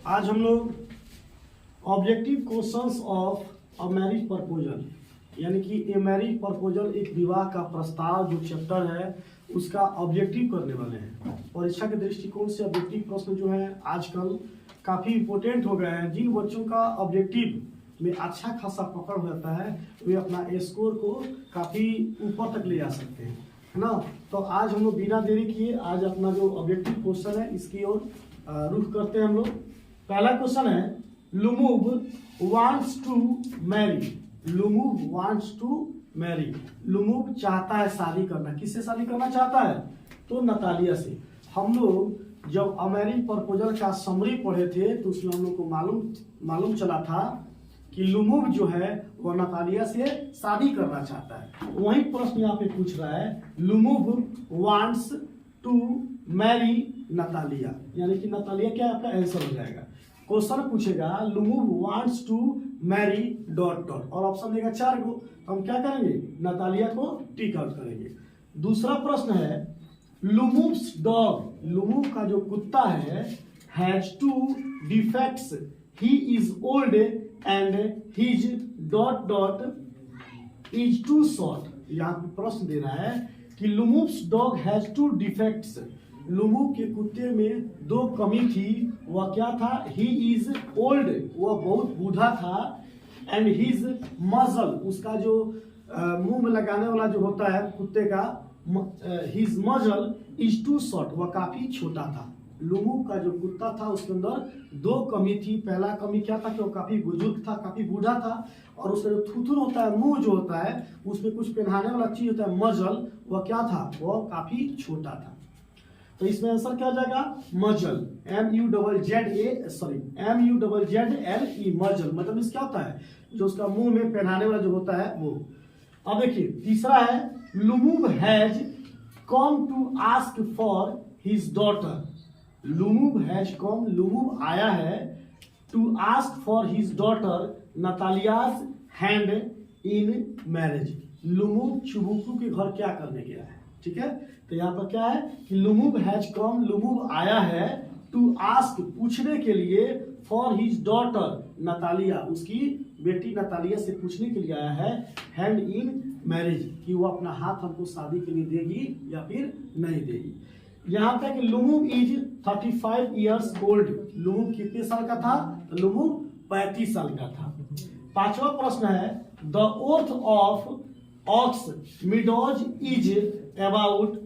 आज हम लोग objective questions of a marriage proposal यानी कि ए मैरिज प्रपोजल एक विवाह का प्रस्ताव जो चैप्टर है उसका ऑब्जेक्टिव करने वाले हैं। परीक्षा के दृष्टिकोण से ऑब्जेक्टिव प्रश्न जो है आजकल काफ़ी इम्पोर्टेंट हो गए हैं। जिन बच्चों का ऑब्जेक्टिव में अच्छा खासा पकड़ हो जाता है वे अपना स्कोर को काफ़ी ऊपर तक ले जा सकते हैं, है ना। तो आज हम लोग बिना देरी किए आज अपना जो ऑब्जेक्टिव क्वेश्चन है इसकी ओर रुख करते हैं हम लोग। पहला क्वेश्चन है Lomov wants to marry. Lomov wants to marry. Lomov चाहता है शादी करना। किससे शादी करना चाहता है? तो नतालिया से। हम लोग जब अ मैरिज प्रपोजल का समरी पढ़े थे तो उसमें हम लोग को मालूम चला था कि लुमुव जो है वह नतालिया से शादी करना चाहता है। वही प्रश्न यहाँ पे पूछ रहा है Lomov wants to Mary Natalia, यानी कि नतालिया क्या आपका आंसर हो जाएगा। क्वेश्चन पूछेगा Lomov wants to marry dot dot और ऑप्शन देगा 4 को, तो हम क्या करेंगे नतालिया को टिक आउट करेंगे। दूसरा प्रश्न है लुमुव्स डॉग। लुमुव का जो कुत्ता है has 2 defects, he is old and his dot dot is too short. यहाँ पे प्रश्न दे रहा है कि लुमुव्स डॉग हैज 2 डिफेक्ट्स। लुमुव के कुत्ते में 2 कमी थी। वह क्या था? ही इज ओल्ड, वह बहुत बूढ़ा था, एंड हिज मजल, उसका जो मुंह में लगाने वाला जो होता है कुत्ते का, हिज मजल इज टू शॉर्ट, वह काफी छोटा था। लुमुव का जो कुत्ता था उसके अंदर 2 कमी थी। पहला कमी क्या था कि वो काफी बुजुर्ग था, काफी बूढ़ा था, और उसका जो थुथुन होता है, मुंह जो होता है, उसमें कुछ पहनाने वाला चीज होता है मजल, वह क्या था? वह काफी छोटा था। तो इसमें आंसर क्या हो जाएगा? मजल, MUZZLE, मजल। मतलब इस क्या होता है? जो उसका मुंह में पहनाने वाला जो होता है वो। अब देखिए तीसरा है Lomov has come to ask for his daughter. Lomov has come, Lomov आया है, to ask for his daughter Natalia's hand in marriage. Lomov Chubukov के घर क्या करने गया है? ठीक है, तो यहाँ पर क्या है कि लुमुव हैज कम, लुमुव आया है, टू आस्क, पूछने के लिए, फॉर हिज डॉटर नतालिया, उसकी बेटी नतालिया से पूछने के लिए आया है, हैंड इन मैरिज, कि वो अपना हाथ हमको शादी के लिए देगी या फिर नहीं देगी। यहाँ तक कि लुमुव इज 35 ईयर्स ओल्ड। लुमुव कितने साल का था? तो लुमुव 35 साल का था। 5वां प्रश्न है the oath of aux meadows is about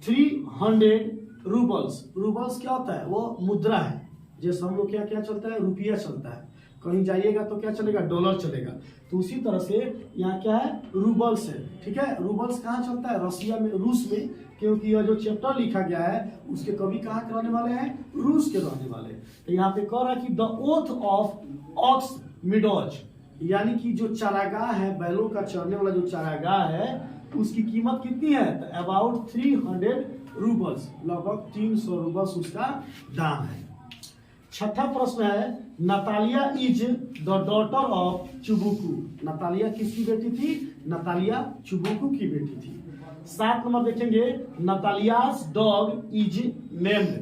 300 roubles. Roubles क्या होता है? वो मुद्रा है। जैसे हम लोग क्या क्या चलता है? रुपया चलता है। कहीं जाइएगा तो क्या चलेगा? डॉलर चलेगा। तो उसी तरह से यहाँ क्या है? रूबल्स है। ठीक है, रूबल्स कहाँ चलता है? रशिया में, रूस में, क्योंकि यह जो चैप्टर लिखा गया है उसके कवि कहाँ के रहने वाले हैं? रूस के रहने वाले। तो यहाँ पे कह रहा है कि the oath of aux meadows, यानी कि जो चारागाह है, बैलों का चरने वाला जो चारागाह है, उसकी कीमत कितनी है? तो अबाउट 300 रूबल्स, लगभग 300 रूबल्स उसका दाम है। 6ठा प्रश्न है Natalia is the daughter of Chubukov. Natalia किसकी बेटी थी? नतालिया चुबुकू की बेटी थी। 7 नंबर देखेंगे नतालियास डॉग इज नेम्ड।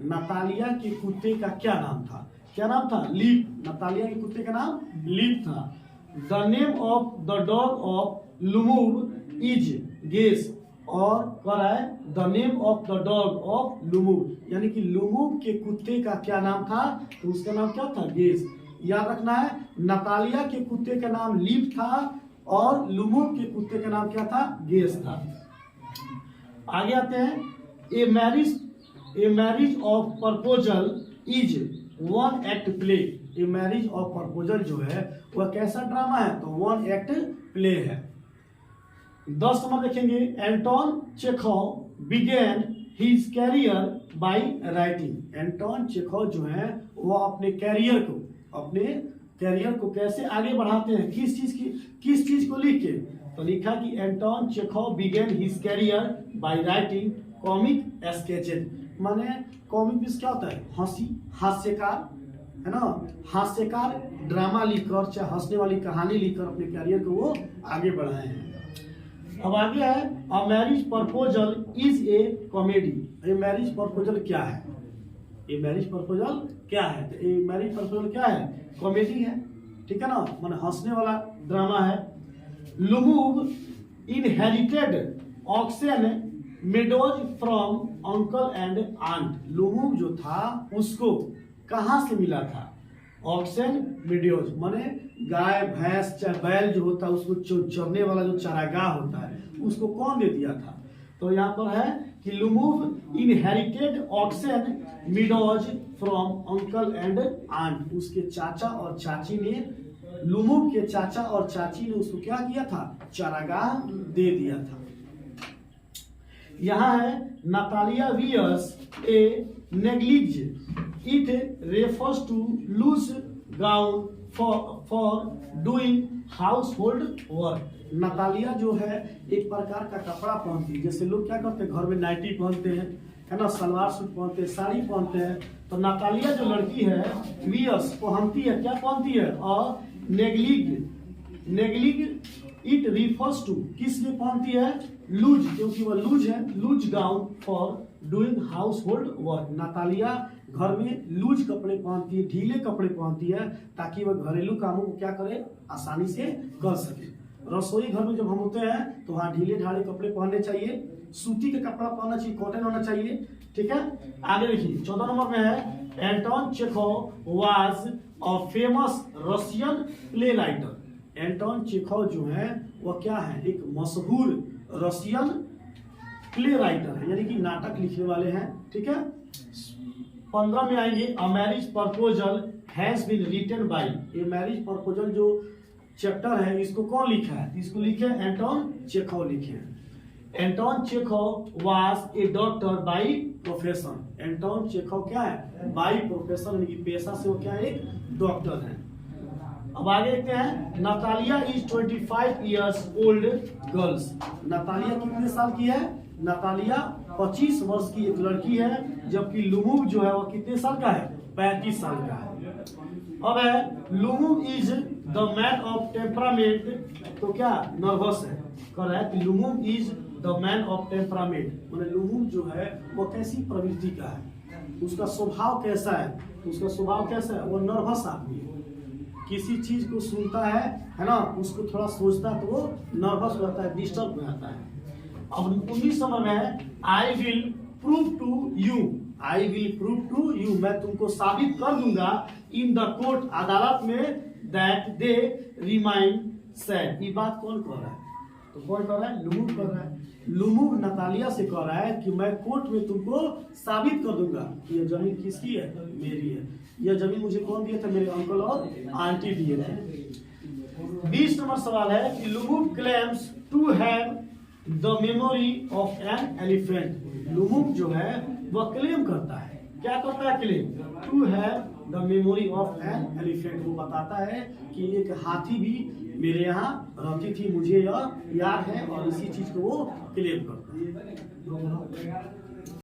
नतालिया के कुत्ते का क्या नाम था? क्या नाम था? लीप। नतालिया के कुत्ते का नाम लीप था। The name of the dog of Lomov is Guess, और कह रहा है the name of the dog of Lomov, यानी कि लुमुव के कुत्ते का क्या नाम था? तो उसका नाम क्या था? गेस। याद रखना है नतालिया के कुत्ते का नाम लीप था और लुमुव के कुत्ते का नाम क्या था? गेस था। आगे आते हैं a marriage of proposal is 1 act play. A marriage of proposal जो है वह कैसा ड्रामा है? तो 1 एक्ट प्ले है। 10 नंबर देखेंगे Anton Chekhov began his career by writing. Anton Chekhov जो है वह अपने कैरियर को कैसे आगे बढ़ाते हैं? किस चीज को लिख के? तो लिखा कि Anton Chekhov began his career by writing comic sketches. माने कॉमिक पीस क्या होता है? हास्यकार, है ना। हास्यकार ड्रामा लिखकर, चाहे हंसने वाली कहानी लिखकर अपने कैरियर को वो आगे बढ़ाए हैं। अब आगे है अ marriage proposal is a comedy. A marriage proposal क्या है? ये मैरिज प्रपोजल क्या है? तो ये मैरिज प्रपोजल क्या है? कॉमेडी है, ठीक है ना, माने हंसने वाला ड्रामा है। Lomov inherited Oxen Meadows from uncle and aunt. Lomov जो था उसको कहाँ से मिला था? ऑक्सन मेडोज माने गाय भैंस चाहे बैल जो होता है उसको चरने वाला जो चारागाह होता है उसको कौन दे दिया था? तो यहाँ पर है कि Lomov inherited Oxen Meadows from uncle and aunt. उसके चाचा और चाची ने, लुमूव के चाचा और चाची ने उसको क्या किया था? चारागाह दे दिया था। यहाँ है Natalia wears a negligee, it refers to loose gown for doing house hold work. Natalia जो है एक प्रकार का कपड़ा पहनती है, जैसे लोग क्या करते हैं घर में नाइटी पहनते हैं, है ना, सलवार सूट पहनते हैं, साड़ी पहनते हैं। तो नातालिया जो लड़की है वियर्स पहनती है, क्या पहनती है? और नेग्लिग इट रिफर्स टू, किस लिए पहनती है? लूज, क्योंकि वह लूज है, loose gown for doing house hold work. Natalia घर में लूज कपड़े पहनती है, ढीले कपड़े पहनती है, ताकि वह घरेलू कामों को क्या करे? आसानी से कर सके। रसोई घर में जब हम होते हैं तो वहाँ ढीले ढाले कपड़े पहनने चाहिए, सूती का कपड़ा पहनना चाहिए, कॉटन होना चाहिए, ठीक है। आगे देखिए 14 नंबर में है Anton Chekhov was a famous Russian play writer. Anton Chekhov जो है वह क्या है? एक मशहूर रशियन प्ले राइटर है, यानी कि नाटक लिखने वाले हैं, ठीक है। 15 में आएंगे a marriage proposal has been written by. ये मैरिज प्रपोजल जो चैप्टर है इसको कौन लिखा है? इसको लिखे एंटोन चेखोव लिखे हैं। Anton Chekhov was a doctor by profession. Anton Chekhov क्या है? बाय प्रोफेशन, यानी कि पेशा से वो क्या है? एक डॉक्टर है। अब आगे देखते हैं Natalia is 25 years old girls. Natalia कितने साल की है? नातालिया 25 वर्ष की एक लड़की है, जबकि लुमूव जो है वो कितने साल का है? 35 साल का है। अब है Lomov is the man of temperament, तो क्या नर्वस है? कर रहा है कि Lomov is the man of temperament, माने लुमूव जो है वो कैसी प्रवृत्ति का है? उसका स्वभाव कैसा है? उसका स्वभाव कैसा है? वो नर्वस आदमी है, किसी चीज को सुनता है ना, उसको थोड़ा सोचता है तो वो नर्वस हो जाता है, डिस्टर्ब हो जाता है। अब 19 नंबर में है I will prove to you. I will prove to you, मैं तुमको साबित कर दूंगा इन द कोर्ट, अदालत में, दैट दे रिमाइन सैड। ये बात कौन कर रहा है? तो कौन कर रहा है? लुमूव कर रहा है। लुमूव नातालिया से कह रहा है कि मैं कोर्ट में तुमको साबित कर दूंगा कि यह जमीन किसकी है? मेरी है। यह जमीन मुझे कौन दिया था? मेरे अंकल और आंटी दिए थे। 20 नंबर सवाल है कि Lomov claims to have the memory of an elephant. Lomov जो है वह क्लेम करता है, क्या करता है? Claim to have the memory of an elephant. वो बताता है कि एक हाथी भी मेरे यहाँ रहती थी, मुझे यह याद है, और इसी चीज को वो क्लेम करता है।